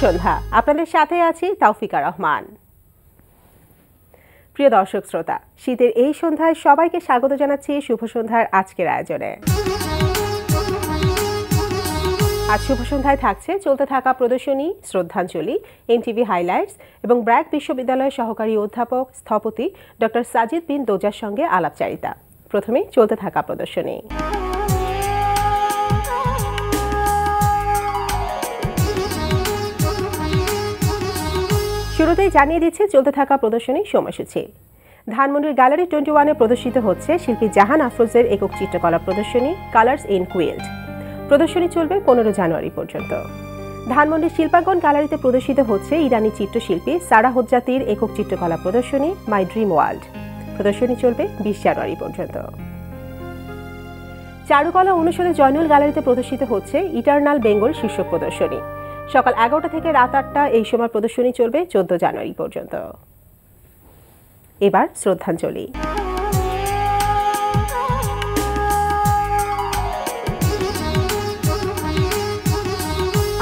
সন্ধ্যা, আপনাদের সাথে আছি তাওফিকা রহমান। প্রিয় দর্শক শ্রোতা, শীতের এই সন্ধ্যায় সবাইকে স্বাগত জানাচ্ছি শুভ সন্ধ্যার আজকের আয়োজনে। আজ শুভ সন্ধ্যায় থাকছে চলতে থাকা প্রদর্শনী, শ্রদ্ধাঞ্জলি, এনটিভি হাইলাইটস এবং ব্র্যাক বিশ্ববিদ্যালয়ের সহকারী অধ্যাপক স্থপতি ডক্টর সাজিদ বিন দোজার সঙ্গে আলাপচারিতা। প্রথমে চলতে থাকা প্রদর্শনী। শুরুতেই জানিয়ে দিচ্ছে চলতে থাকা প্রদর্শনীর সময়সূচি। ধানমন্ডির গ্যালারি 21-এ প্রদর্শিত হচ্ছে শিল্পী জাহান আফরোজের একক চিত্রকলা প্রদর্শনী কালার্স ইন কুইল্ট। প্রদর্শনী চলবে 15 জানুয়ারি পর্যন্ত। ধানমন্ডির শিল্পাঙ্গন গ্যালারিতে প্রদর্শিত হচ্ছে ইরানি চিত্রশিল্পী সারা হোজ্জাতির একক চিত্রকলা প্রদর্শনী মাই ড্রিম ওয়ার্ল্ড। প্রদর্শনী চলবে 20 জানুয়ারি পর্যন্ত। চারুকলা অনুষদে জয়নুল গ্যালারিতে প্রদর্শিত হচ্ছে ইটার্নাল বেঙ্গল শীর্ষক প্রদর্শনী। সকাল 11টা থেকে রাত 8টা এই সময় প্রদর্শনী চলবে 14 জানুয়ারি পর্যন্ত। এবার শ্রদ্ধাঞ্জলি।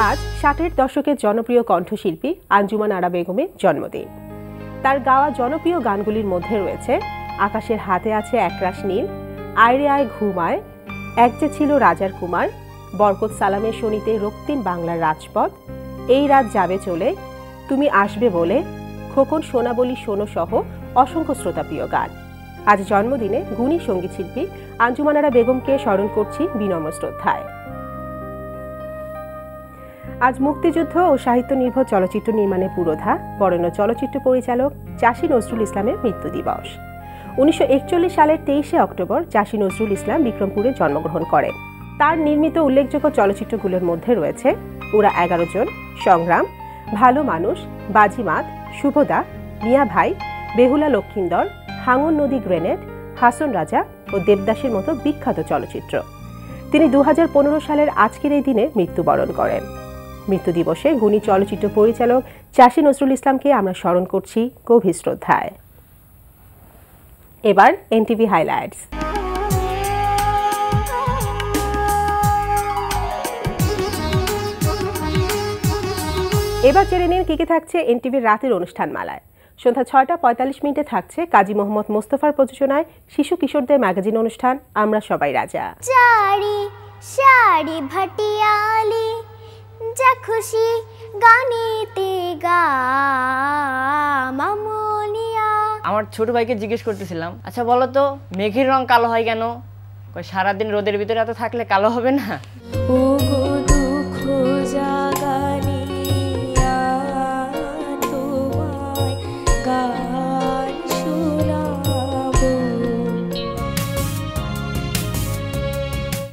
আজ 60-এর দশকের জনপ্রিয় কণ্ঠশিল্পী আঞ্জুমান আরা বেগমের জন্মদিন। তার গাওয়া জনপ্রিয় গানগুলির মধ্যে রয়েছে আকাশের হাতে আছে একরাশ নীল, আয়রে আয় ঘুমায়, এক যে ছিল রাজার কুমার, বরকত সালামের শনিতে রক্তিম বাংলার রাজপথ, এই রাত যাবে চলে, তুমি আসবে বলে, খোকন সোনা বলি শোনো সহ অসংখ্য শ্রোতাপ্রিয় গান। আজ জন্মদিনে গুণী সঙ্গীতশিল্পী আঞ্জুমান আরা বেগমকে স্মরণ করছি বিনম্র শ্রদ্ধায়। আজ মুক্তিযুদ্ধ ও সাহিত্য নির্ভর চলচ্চিত্র নির্মাণের পুরোধা বরেণ্য চলচ্চিত্র পরিচালক চাষী নজরুল ইসলামের মৃত্যু দিবস। 1941 সালের 23শে অক্টোবর চাষী নজরুল ইসলাম বিক্রমপুরে জন্মগ্রহণ করেন। তার নির্মিত উল্লেখযোগ্য চলচ্চিত্রগুলোর মধ্যে রয়েছে ওরা 11 জন, সংগ্রাম, ভালো মানুষ, বাজিমাত, শুভদা, মিয়া ভাই, বেহুলা লক্ষিন্দর, হাঙর নদী গ্রেনেড, হাসন রাজা ও দেবদাসের মতো বিখ্যাত চলচ্চিত্র। তিনি 2015 সালের আজকের এই দিনে মৃত্যুবরণ করেন। মৃত্যু দিবসে গুণী চলচ্চিত্র পরিচালক চাষী নজরুল ইসলামকে আমরা স্মরণ করছি গভীর শ্রদ্ধায়। এবার এনটিভি হাইলাইটস। এবার জেনে নিন কি থাকছে এনটিভির রাতের অনুষ্ঠান মালায়। সন্ধ্যা 6:45 থাকছে কাজী মোহাম্মদ মোস্তফার প্রযোজনায় শিশু কিশোরদের ম্যাগাজিন অনুষ্ঠান আমরা সবাই রাজা। যা খুশি গানেতে গা মামনিয়া। আমার ছোট ভাইকে জিজ্ঞেস করতেছিলাম, আচ্ছা বলো তো মেঘের রং কালো হয় কেন? সারাদিন রোদের ভিতরে এত থাকলে কালো হবে না?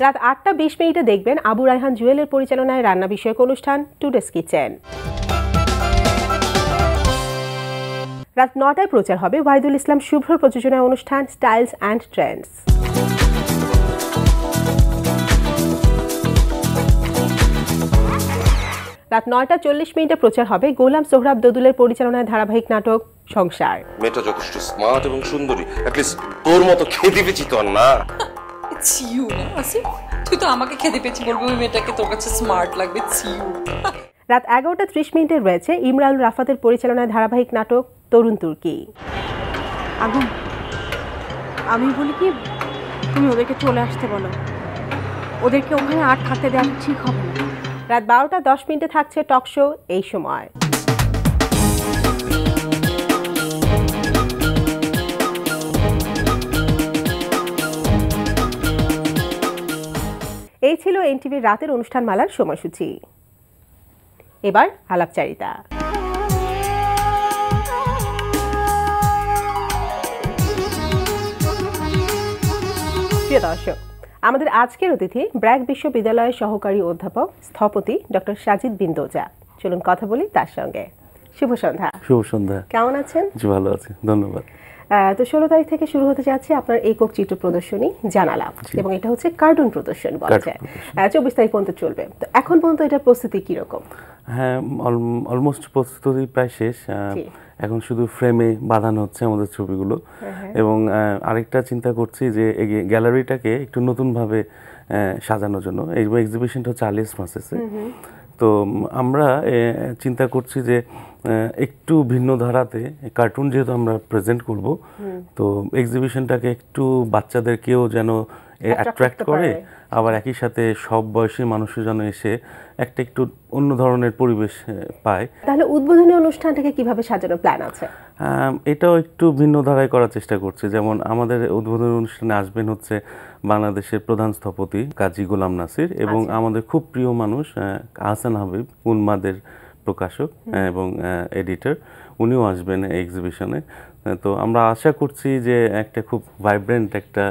রাত 8:20 দেখবেন আবু রায়হান জুয়েলের পরিচালনায় রান্না বিষয়ক অনুষ্ঠান টুডেস কিচেন। রাত 9টায় প্রচার হবে ওয়াহিদুল ইসলাম শুভ্রর প্রযোজনায় অনুষ্ঠান স্টাইলস অ্যান্ড ট্রেন্ডস। রাত 9:40 প্রচার হবে গোলাম সোহরাব দদুলের পরিচালনায় ধারাবাহিক নাটক সংসার। মেয়েটা যথেষ্ট স্মার্ট এবং সুন্দরী, অ্যাটলিস্ট তোর মতো খেতে পেয়েছি তো না। ছিউ না আসিফ, তুই তো আমাকে খেতে পেয়েছি বলবি ওই মেয়েটাকে তোর কাছে স্মার্ট লাগবে। ছিউ। রাত 11:30 রয়েছে ইমরানুল রাফাতের পরিচালনায় ধারাবাহিক নাটক তরুণ তুর্কি। আমি বলি কি, তুমি ওদেরকে চলে আসতে বলো, ওদেরকে ওখানে আর থাকতে দেওয়া ঠিক হবে না। রাত 12:10 থাকছে টক শো এই সময়। এই ছিল এনটিভির রাতের অনুষ্ঠান মালার সময়সূচি। এবার আলাপচারিতা। প্রিয় দর্শক, আমাদের আজকের অতিথি ব্র্যাক বিশ্ববিদ্যালয়ের সহকারী অধ্যাপক স্থপতি ডক্টর সাজিদ বিন দোজা। চলুন কথা বলি তার সঙ্গে। শুভ সন্ধ্যা। শুভ সন্ধ্যা। কেমন আছেন? জি ভালো আছি, ধন্যবাদ। তো 16 তারিখ থেকে শুরু হতে যাচ্ছে আপনার একক চিত্র প্রদর্শনী জানালা, এবং এটা হচ্ছে কার্টুন প্রদর্শনী বলা যায়। 24 তারিখ পর্যন্ত চলবে। তো এখন পর্যন্ত এটার প্রস্তুতি কিরকম? হ্যাঁ, অলমোস্ট প্রস্তুতি প্রায় শেষ। এখন শুধু ফ্রেমে বাঁধানো হচ্ছে আমাদের ছবিগুলো, এবং আরেকটা চিন্তা করছি যে গ্যালারিটাকে একটু নতুনভাবে সাজানোর জন্য। এই এক্সিবিশনটা হচ্ছে আলিয়াস মাসেসে, তো আমরা চিন্তা করছি যে একটু ভিন্ন ধারাতে কার্টুন যেহেতু আমরা প্রেজেন্ট করব, তো এক্সিবিশনটাকে একটু বাচ্চাদেরকেও যেন অ্যাট্রাক্ট করে, আবার একই সাথে সব বয়সী মানুষও যেন এসে একটা একটু অন্য ধরনের পরিবেশ পায়। তাহলে উদ্বোধনী অনুষ্ঠানটাকে কিভাবে সাজানোর প্ল্যান আছে? এটাও একটু ভিন্ন ধারায় করার চেষ্টা করছি। যেমন আমাদের উদ্বোধনী অনুষ্ঠানে আসবেন হচ্ছে বাংলাদেশের প্রধান স্থপতি কাজী গোলাম নাসির এবং আমাদের খুব প্রিয় মানুষ আহসান হাবিব, উন্মাদের প্রকাশক এবং এডিটর, উনিও আসবেন এক্সিবিশনে। তো আমরা আশা করছি যে একটা খুব ভাইব্রেন্ট একটা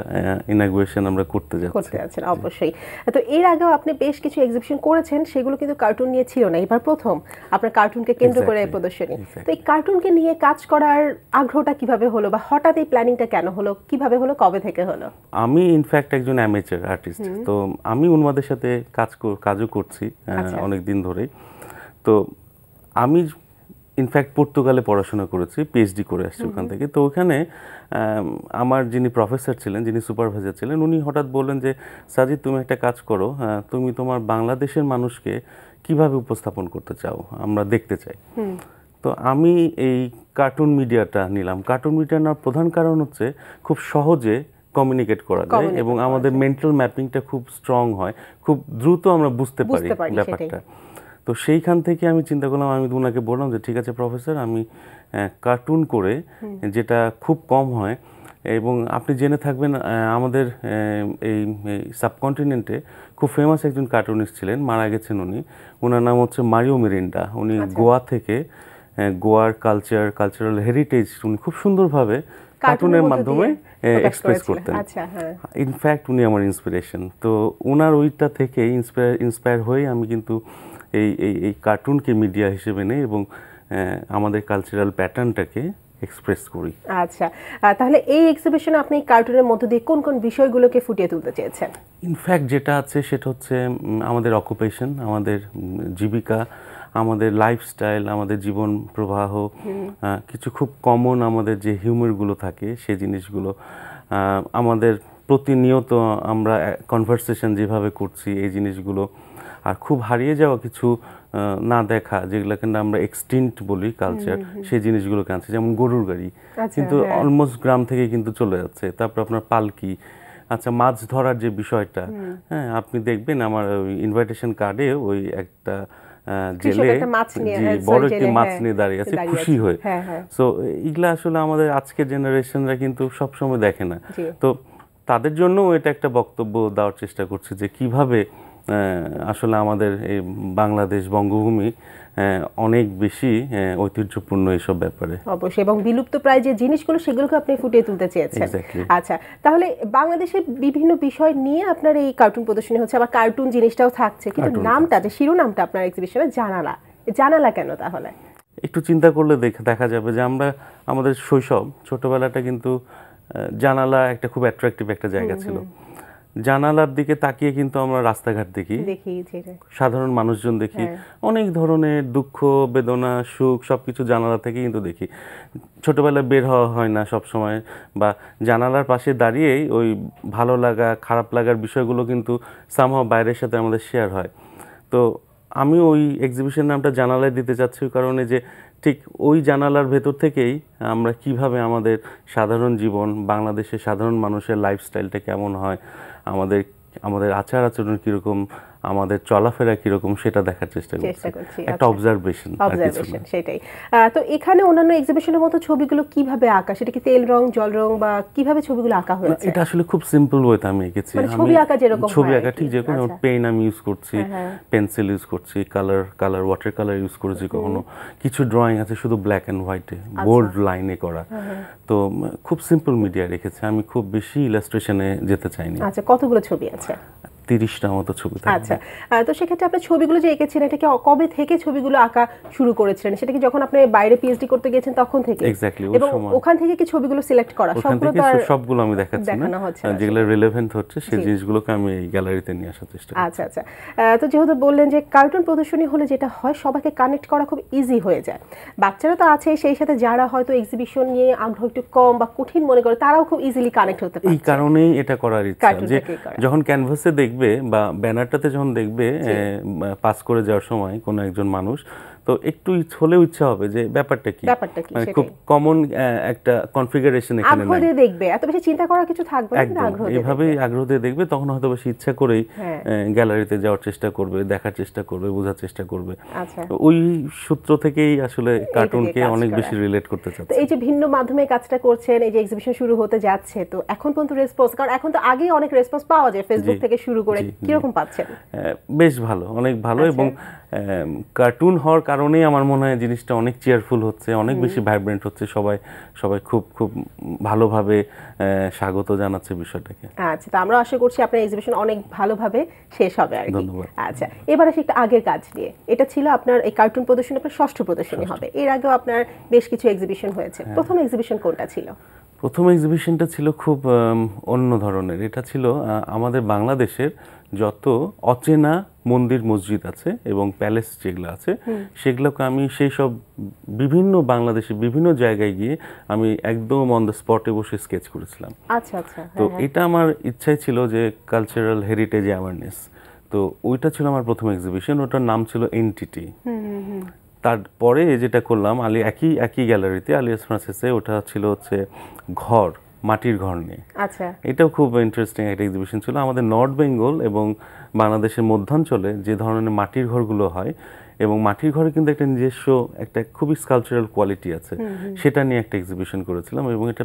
ইনাগুরেশন আমরা করতে যাচ্ছি। অবশ্যই। তো এর আগেও আপনি বেশ কিছু এক্সিবিশন করেছেন, সেগুলো কিন্তু কার্টুন নিয়ে ছিল না, এবার প্রথম আপনার কার্টুনকে কেন্দ্র করে প্রদর্শনী। তো এই কার্টুনকে নিয়ে কাজ করার আগ্রহটা কিভাবে হলো, বা হঠাৎ এই প্ল্যানিংটা কেন হলো, কিভাবে হলো, কবে থেকে হলো? আমি ইনফ্যাক্ট একজন অ্যামেচার আর্টিস্ট, তো আমি উন্মাদের সাথে কাজও করছি অনেক দিন ধরেই। তো আমি ইনফ্যাক্ট পর্তুগালে পড়াশোনা করেছি, পিএইচডি করে আসছি ওখান থেকে। তো ওখানে আমার যিনি প্রফেসর ছিলেন, যিনি সুপারভাইজার ছিলেন, উনি হঠাৎ বললেন যে সাজিদ, তুমি একটা কাজ করো, তুমি তোমার বাংলাদেশের মানুষকে কিভাবে উপস্থাপন করতে চাও, আমরা দেখতে চাই। তো আমি এই কার্টুন মিডিয়াটা নিলাম। কার্টুন মিডিয়া নেওয়ার প্রধান কারণ হচ্ছে খুব সহজে কমিউনিকেট করা যায় এবং আমাদের মেন্টাল ম্যাপিংটা খুব স্ট্রং হয়, খুব দ্রুত আমরা বুঝতে পারি ব্যাপারটা। তো সেইখান থেকে আমি চিন্তা করলাম, আমি ওনাকে বললাম যে ঠিক আছে প্রফেসর, আমি কার্টুন করে, যেটা খুব কম হয়, এবং আপনি জেনে থাকবেন আমাদের এই সাবকন্টিনেন্টে খুব ফেমাস একজন কার্টুনিস্ট ছিলেন, মারা গেছেন উনি, ওনার নাম হচ্ছে মারিও মিরিন্ডা। উনি গোয়া থেকে গোয়ার কালচারাল হেরিটেজ উনি খুব সুন্দরভাবে কার্টুনের মাধ্যমে এক্সপ্রেস করতেন। ইনফ্যাক্ট উনি আমার ইন্সপিরেশন। তো ওনার ওইটা থেকে ইন্সপায়ার হয়ে আমি কিন্তু এই কার্টুনকে মিডিয়া হিসেবে নেই এবং আমাদের কালচারাল প্যাটার্নটাকে এক্সপ্রেস করি। আচ্ছা, তাহলে এই এক্সিবিশনে আপনি কার্টুনের মধ্য দিয়ে কোন কোন বিষয়গুলোকে ফুটিয়ে তুলতে চেয়েছেন? ইনফ্যাক্ট যেটা আছে সেটা হচ্ছে আমাদের অকুপেশন, আমাদের জীবিকা, আমাদের লাইফস্টাইল, আমাদের জীবন প্রবাহ, কিছু খুব কমন আমাদের যে হিউমারগুলো থাকে সেই জিনিসগুলো, আমাদের প্রতিনিয়ত আমরা কনভারসেশন যেভাবে করছি এই জিনিসগুলো, আর খুব হারিয়ে যাওয়া কিছু না দেখা যেগুলো কিন্তু আমরা এক্সটিংক্ট বলি কালচার, সেই জিনিসগুলোকে আনছে। যেমন গরুর গাড়ি কিন্তু অলমোস্ট গ্রাম থেকে কিন্তু চলে যাচ্ছে। তারপর আপনার পালকি, আচ্ছা মাছ ধরার যে বিষয়টা, হ্যাঁ আপনি দেখবেন আমার ওই ইনভাইটেশন কার্ডে ওই একটা জেলে বড় একটি মাছ নিয়ে দাঁড়িয়ে আছে খুশি হয়ে। সো এগুলা আসলে আমাদের আজকের জেনারেশনরা কিন্তু সবসময় দেখে না। তো তাদের জন্য এটা একটা বক্তব্য দেওয়ার চেষ্টা করছি যে কিভাবে আসলে আমাদের এই বাংলাদেশ বঙ্গভূমি অনেক বেশি ঐতিহ্যপূর্ণ এইসব ব্যাপারে। অবশ্যই, এবং বিলুপ্ত প্রায় যে জিনিসগুলো সেগুলোকে আপনি ফুটিয়ে তুলতে চেয়েছেন। আচ্ছা, তাহলে বাংলাদেশের বিভিন্ন বিষয় নিয়ে আপনার এই কার্টুন প্রদর্শনী হচ্ছে, আবার কার্টুন জিনিসটাও থাকছে, কিন্তু নামটা, যে শিরোনামটা আপনার এক্সিবিশনে জানালা কেন? তাহলে একটু চিন্তা করলে দেখা যাবে যে আমরা আমাদের শৈশব ছোটবেলাটা কিন্তু জানালা একটা খুব অ্যাট্রাকটিভ একটা জায়গা ছিল। জানালার দিকে তাকিয়ে কিন্তু আমরা রাস্তাঘাট দেখি, সাধারণ মানুষজন দেখি, অনেক ধরনের দুঃখ বেদনা সুখ সবকিছু জানালা থেকে কিন্তু দেখি। ছোটবেলায় বের হওয়া হয় না সব সময়, বা জানালার পাশে দাঁড়িয়েই ওই ভালো লাগা খারাপ লাগার বিষয়গুলো কিন্তু সামহাও বাইরের সাথে আমাদের শেয়ার হয়। তো আমি ওই এক্সিবিশন নামটা জানালায় দিতে চাচ্ছি কারণে যে ঠিক ওই জানালার ভেতর থেকেই আমরা কিভাবে আমাদের সাধারণ জীবন, বাংলাদেশের সাধারণ মানুষের লাইফস্টাইলটা কেমন হয়, আমাদের আচার আচরণ কীরকম, আমাদের চলাফেরা কীরকম, সেটা দেখার চেষ্টা করছি। একটা অবজারভেশন সেটাই। তো এখানে অন্যান্য এক্সিবিশনের মতো ছবিগুলো কিভাবে আঁকা, সেটা কি তেল রং, জল রং, বা কিভাবে ছবিগুলো আঁকা হয়েছে? এটা আসলে খুব সিম্পল ওয়েতে আমি এঁকেছি। ছবি আঁকা যেরকম ছবি আঁকা ঠিক যেরকম, পেন আমি ইউজ করছি, পেন্সিল ইউজ করছি, কালার ওয়াটার কালার ইউজ করেছি, কখনো কিছু ড্রয়িং আছে শুধু ব্ল্যাক অ্যান্ড হোয়াইটে বোল্ড লাইনে করা। তো খুব সিম্পল মিডিয়া রেখেছি, আমি খুব বেশি ইলাস্ট্রেশনে যেতে চাইনি। আচ্ছা, কতগুলো ছবি আছে? 30টা মতো ছবি। আচ্ছা, তো সেক্ষেত্রে আপনার ছবিগুলো যে এঁকেছেন, এটা কি কবে থেকে ছবিগুলো আঁকা শুরু করেছিলেন? সেটা কি যখন আপনি বাইরে পিএইচডি করতে গিয়েছেন তখন থেকে? এক্স্যাক্টলি, এবং ওখান থেকে কি ছবিগুলো সিলেক্ট করা? সবগুলো আমি দেখাচ্ছি না, যেগুলো রিলেভেন্ট হচ্ছে সেই জিনিসগুলোকে আমি এই গ্যালারিতে নিয়ে আসার চেষ্টা করছি। আচ্ছা আচ্ছা, তো যেহেতু বললেন যে কার্টুন প্রদর্শনী হলে যেটা হয় সবাইকে কানেক্ট করা খুব ইজি হয়ে যায়, বাচ্চারা তো আছে, সেই সাথে যারা হয়তো এক্সিবিশন নিয়ে আগ্রহ একটু কম বা কঠিন মনে করে তারাও খুব ইজিলি কানেক্ট হতে পারে। এই কারণেই এটা করার ইচ্ছা যে যখন ক্যানভাসে দেখবে দেখবে বা ব্যানারটাতে যখন দেখবে পাস করে যাওয়ার সময় কোনো একজন মানুষ, তো একটু হলেও ইচ্ছা হবে যে ব্যাপারটা কি, মানে খুব কমন একটা কনফিগারেশন এখানে আগ্রহ দিয়ে দেখবে, এত বেশি চিন্তা করার কিছু থাকবে না, একদম আগ্রহ দিয়ে এভাবেই আগ্রহ দিয়ে দেখবে, তখন হয়তো বেশি ইচ্ছা করেই গ্যালারিতে যাওয়ার চেষ্টা করবে, দেখার চেষ্টা করবে, বোঝার চেষ্টা করবে। আচ্ছা, ওই সূত্র থেকেই আসলে কার্টুনকে অনেক বেশি রিলেট করতে চাচ্ছি। এই যে ভিন্ন মাধ্যমে কাজটা করছেন, এই যে এক্সিবিশন শুরু হতে যাচ্ছে, তো এখন পর্যন্ত রেসপন্স, কারণ এখন তো আগেই অনেক রেসপন্স পাওয়া যায় ফেসবুক থেকে শুরু করে, কিরকম পাচ্ছেন? বেশ ভালো, অনেক ভালো, এবং কার্টুন হওয়ার কারণেই আমার মনে হয় জিনিসটা অনেক চেয়ারফুল হচ্ছে, অনেক বেশি ভাইব্রেন্ট হচ্ছে, সবাই সবাই খুব খুব ভালোভাবে স্বাগত জানাচ্ছে বিষয়টাকে। আচ্ছা, তো আমরা আশা করছি আপনার এক্সিবিশন অনেক ভালোভাবে শেষ হবে আর কি। ধন্যবাদ। আচ্ছা, এবার আসি একটা আগের কাজ নিয়ে। এটা ছিল আপনার এই কার্টুন প্রদর্শনী, আপনার ষষ্ঠ প্রদর্শনী হবে। এর আগেও আপনার বেশ কিছু এক্সিবিশন হয়েছে। প্রথম এক্সিবিশন কোনটা ছিল? প্রথম এক্সিবিশনটা ছিল খুব অন্য ধরনের। এটা ছিল আমাদের বাংলাদেশের যত অচেনা মন্দির মসজিদ আছে এবং প্যালেস যেগুলো আছে, সেগুলোকে আমি সেই সব বিভিন্ন বাংলাদেশের বিভিন্ন জায়গায় গিয়ে আমি একদম অন দ্য স্পটে বসে স্কেচ করেছিলাম। আচ্ছা আচ্ছা। তো এটা আমার ইচ্ছাই ছিল যে কালচারাল হেরিটেজ অ্যাওয়ারনেস, তো ওইটা ছিল আমার প্রথম এক্সিবিশন। ওটার নাম ছিল এনটিটি। তারপরে যেটা করলাম একই গ্যালারিতে আলিয়াস ফ্রান্সিসে, ওটা ছিল হচ্ছে ঘর, মাটির ঘর নিয়ে। আচ্ছা, এটাও খুব ইন্টারেস্টিং একটা এক্সিবিশন ছিল। আমাদের নর্থ বেঙ্গল এবং বাংলাদেশের মধ্যাঞ্চলে যে ধরনের মাটির ঘরগুলো হয়, এবং মাটির ঘরে কিন্তু একটা নিজস্ব একটা খুবই স্কালচারাল কোয়ালিটি আছে, সেটা নিয়ে একটা এক্সিবিশন করেছিলাম, এবং এটা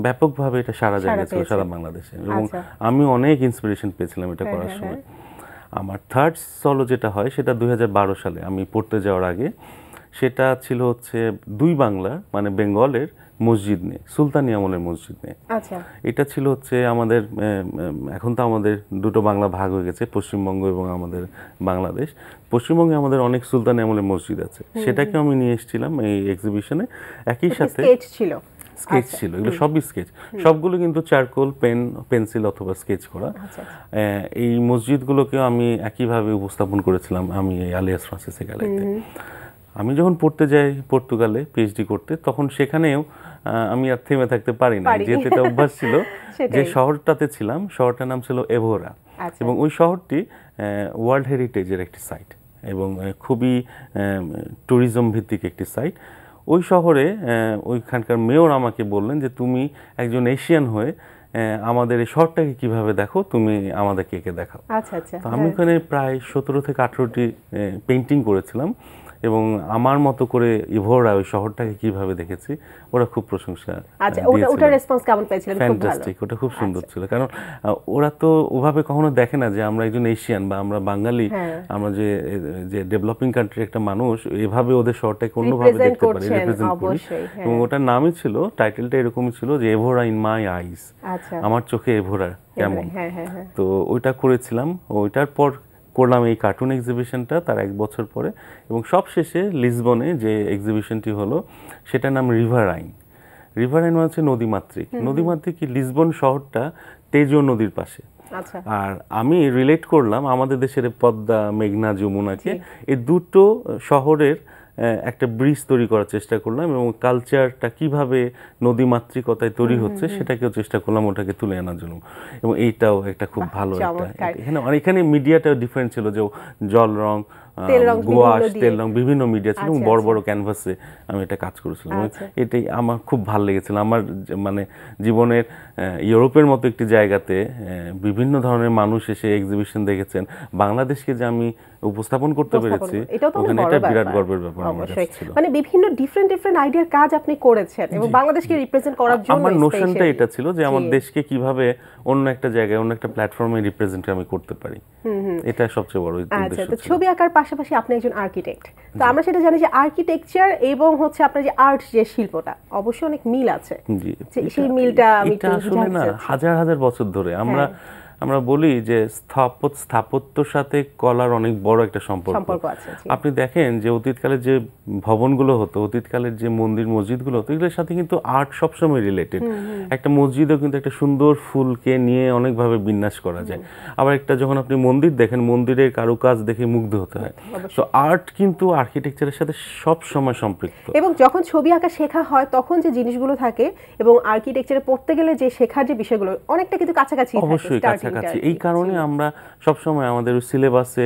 ব্যাপকভাবে এটা সারা জায়গায় সারা বাংলাদেশে, এবং আমি অনেক ইন্সপিরেশন পেয়েছিলাম এটা করার সময়। আমার থার্ড সলো যেটা হয় সেটা 2012 সালে আমি পড়তে যাওয়ার আগে, সেটা ছিল হচ্ছে দুই বাংলার মানে বেঙ্গলের মসজিদ নিয়ে, সুলতানি আমলের মসজিদ নিয়ে। আচ্ছা, এটা ছিল হচ্ছে আমাদের এখন তো আমাদের দুটো বাংলা ভাগ হয়ে গেছে, পশ্চিমবঙ্গ এবং আমাদের বাংলাদেশ। পশ্চিমবঙ্গে আমাদের অনেক সুলতানি আমলের মসজিদ আছে, সেটাকে আমি নিয়ে এসেছিলাম এই এক্সিবিশনে। একই সাথে স্কেচ ছিল, স্কেচ ছিল, এগুলো সবই স্কেচ, সবগুলো কিন্তু চারকোল, পেন্সিল অথবা স্কেচ করা। এই মসজিদগুলোকেও আমি একইভাবে উপস্থাপন করেছিলাম আমি এই আলিয়াস ফ্রান্সিসে গ্যালারিতে। আমি যখন পড়তে যাই পর্তুগালে পিএইচডি করতে, তখন সেখানেও আমি আর থেমে থাকতে পারি না, যেহেতু এটা অভ্যাস ছিল। যে শহরটাতে ছিলাম, শহরটার নাম ছিল এভোরা, এবং ওই শহরটি ওয়ার্ল্ড হেরিটেজের একটি সাইট এবং খুবই ট্যুরিজম ভিত্তিক একটি সাইট। ওই শহরে ওইখানকার মেয়র আমাকে বললেন যে তুমি একজন এশিয়ান হয়ে আমাদের এই শহরটাকে কিভাবে দেখো, তুমি আমাদেরকে এঁকে দেখাও। আচ্ছা আচ্ছা। তো আমি ওখানে প্রায় 17 থেকে 18টি পেইন্টিং করেছিলাম, এবং আমার মতো করে ইভোরা ওই শহরটাকে কিভাবে দেখেছি, ওরা খুব প্রশংসা। আচ্ছা, ওটা রেসপন্স কেমন পেয়েছিলেন? খুব ভালো, ফ্যান্টাস্টিক, ওটা খুব সুন্দর ছিল। কারণ ওরা তো ওভাবে কখনো দেখে না যে আমরা একজন এশিয়ান বা আমরা বাঙালি, আমরা যে ডেভেলপিং কান্ট্রির একটা মানুষ, এভাবে ওদের শহরটাকে অন্যভাবে দেখতে পারি, রিপ্রেজেন্ট করি। এবং ওটার নামই ছিল, টাইটেলটা এরকমই ছিল যে এভোরা ইন মাই আইস, আমার চোখে এভোরা কেমন। তো ওইটা করেছিলাম। ওইটার পর করলাম এই কার্টুন এক্সিবিশনটা তার 1 বছর পরে, এবং সবশেষে লিসবনে যে এক্সিবিশনটি হলো সেটার নাম রিভারাইন। রিভারাইন হচ্ছে নদীমাতৃক। নদীমাতৃক কি লিসবন শহরটা তেজো নদীর পাশে। আর আমি রিলেট করলাম আমাদের দেশের পদ্মা, মেঘনা, যমুনাকে, এই দুটো শহরের একটা ব্রিজ তৈরি করার চেষ্টা করলাম, এবং কালচারটা কিভাবে নদীমাতৃকতায় তৈরি হচ্ছে সেটাকেও চেষ্টা করলাম ওটাকে তুলে আনার জন্য। এবং এইটাও একটা খুব ভালো একটা, এখানে মিডিয়াটাও ডিফারেন্ট ছিল, যে জল রং, গোয়াশ, তেল রং, বিভিন্ন মিডিয়া ছিল, এবং বড় বড় ক্যানভাসে আমি এটা কাজ করেছিলাম। এটাই আমার খুব ভালো লেগেছিল। আমার মানে জীবনের ইউরোপের মতো একটি জায়গাতে বিভিন্ন ধরনের মানুষ এসে এক্সিবিশন দেখেছেন, বাংলাদেশকে যে আমি উপস্থাপন করতে পেরেছি, ওখানে এটা বিরাট গর্বের ব্যাপার আমার কাছে ছিল। মানে বিভিন্ন ডিফারেন্ট আইডিয়ার কাজ আপনি করেছেন, এবং বাংলাদেশকে রিপ্রেজেন্ট করার জন্য আমার নোশনটা এটা ছিল যে আমার দেশকে কিভাবে অন্য একটা জায়গায়, অন্য একটা প্ল্যাটফর্মে রিপ্রেজেন্ট আমি করতে পারি, এটা সবচেয়ে বড় উদ্দেশ্য ছিল। ছবি আঁকার পাশাপাশি আপনি একজন আর্কিটেক্ট, তো আমরা সেটা জানি যে আর্কিটেকচার এবং হচ্ছে আপনার যে আর্ট, যে শিল্পটা অবশ্যই অনেক মিল আছে। জি, সেই মিলটা আমি এটা আসলে না হাজার হাজার বছর ধরে আমরা বলি যে স্থাপত্যর সাথে কলার অনেক বড় একটা সম্পর্ক আছে। আপনি দেখেন যে অতীতকালের যে ভবনগুলো হতো, অতীতকালের যে মন্দির মসজিদগুলো হতো, এগুলোর সাথে কিন্তু আর্ট সবসময় রিলেটেড। একটা মসজিদও কিন্তু একটা সুন্দর ফুলকে নিয়ে অনেকভাবে বিন্যাস করা যায়। আবার একটা যখন আপনি মন্দির দেখেন, মন্দিরের কারুকাজ দেখে মুগ্ধ হতে হয়। তো আর্ট কিন্তু আর্কিটেকচারের সাথে সব সময় সম্পৃক্ত। এবং যখন ছবি আঁকা শেখা হয় তখন যে জিনিসগুলো থাকে, এবং আর্কিটেকচারে পড়তে গেলে যে শেখার যে বিষয়গুলো অনেকটা কিন্তু কাছাকাছি থাকে। অবশ্যই কাছাকাছি কাছাকাছি। এই কারণে আমরা সবসময় আমাদের সিলেবাসে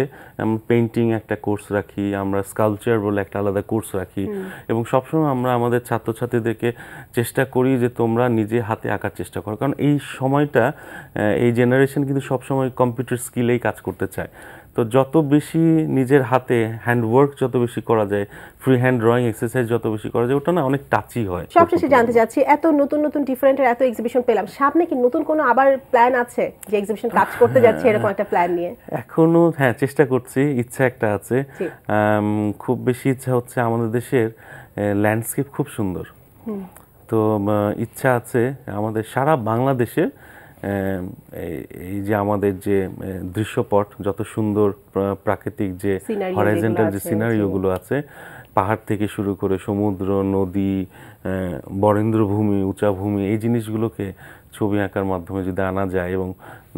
পেইন্টিং একটা কোর্স রাখি, আমরা স্কাল্পচার বলে একটা আলাদা কোর্স রাখি, এবং সবসময় আমরা আমাদের ছাত্রছাত্রীদেরকে চেষ্টা করি যে তোমরা নিজে হাতে আঁকার চেষ্টা করো, কারণ এই সময়টা এই জেনারেশন কিন্তু সবসময় কম্পিউটার স্কিলেই কাজ করতে চায়। তো যত বেশি নিজের হাতে হ্যান্ডওয়ার্ক যত বেশি করা যায়, ফ্রি হ্যান্ড ড্রয়িং এক্সারসাইজ যত বেশি করা যায়, ওটা না অনেক টাচি হয়। সবশেষে জানতে চাচ্ছি, এত নতুন নতুন ডিফারেন্টের এত এক্সিবিশন পেলাম, সামনে কি নতুন কোনো আবার প্ল্যান আছে যে এক্সিবিশন কাজ করতে যাচ্ছে এরকম একটা প্ল্যান নিয়ে? এখনো হ্যাঁ চেষ্টা করছি, ইচ্ছা একটা আছে। খুব বেশি ইচ্ছা হচ্ছে, আমাদের দেশের ল্যান্ডস্কেপ খুব সুন্দর, তো ইচ্ছা আছে আমাদের সারা বাংলাদেশের এই যে আমাদের যে দৃশ্যপট, যত সুন্দর প্রাকৃতিক যে হরাইজন্টাল যে সিনারিওগুলো আছে, পাহাড় থেকে শুরু করে সমুদ্র, নদী, বরেন্দ্রভূমি, উঁচাভূমি, এই জিনিসগুলোকে ছবি আঁকার মাধ্যমে যদি আনা যায় এবং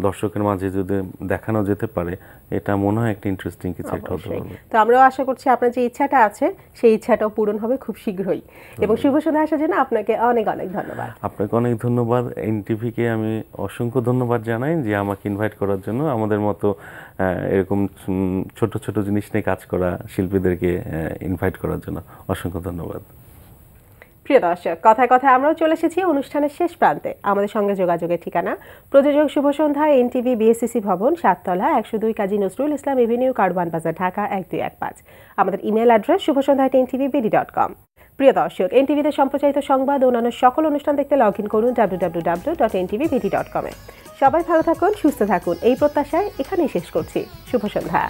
দর্শকের মাঝে যদি দেখানো যেতে পারে, এটা মনে হয় একটা ইন্টারেস্টিং কিছু একটা হতে পারবে। তো আমরাও আশা করছি আপনার যে ইচ্ছাটা আছে সেই ইচ্ছাটাও পূরণ হবে খুব শীঘ্রই। এবং শুভ সন্ধ্যা আসার জন্য আপনাকে অনেক অনেক ধন্যবাদ। আপনাকে অনেক ধন্যবাদ। এনটিভিকে আমি অসংখ্য ধন্যবাদ জানাই যে আমাকে ইনভাইট করার জন্য, আমাদের মতো এরকম ছোট ছোট জিনিস নিয়ে কাজ করা শিল্পীদেরকে ইনভাইট করার জন্য অসংখ্য ধন্যবাদ। প্রিয় দর্শক, কথায় কথায় আমরাও চলে এসেছি অনুষ্ঠানের শেষ প্রান্তে। আমাদের সঙ্গে যোগাযোগের ঠিকানা প্রযোজক শুভ সন্ধ্যা, এনটিভি, বিএসসিসি ভবন, 7 তলা, 102 কাজী নজরুল ইসলাম এভিনিউ, কারওয়ান বাজার, ঢাকা 1215। আমাদের ইমেল অ্যাড্রেস shubhosandha@ntv.bd.com। প্রিয় দর্শক, এনটিভিতে সম্প্রচারিত সংবাদ ও অন্যান্য সকল অনুষ্ঠান দেখতে লগ ইন করুন www.ntvbd.com-এ। সবাই ভালো থাকুন, সুস্থ থাকুন, এই প্রত্যাশায় এখানেই শেষ করছি। শুভ সন্ধ্যা।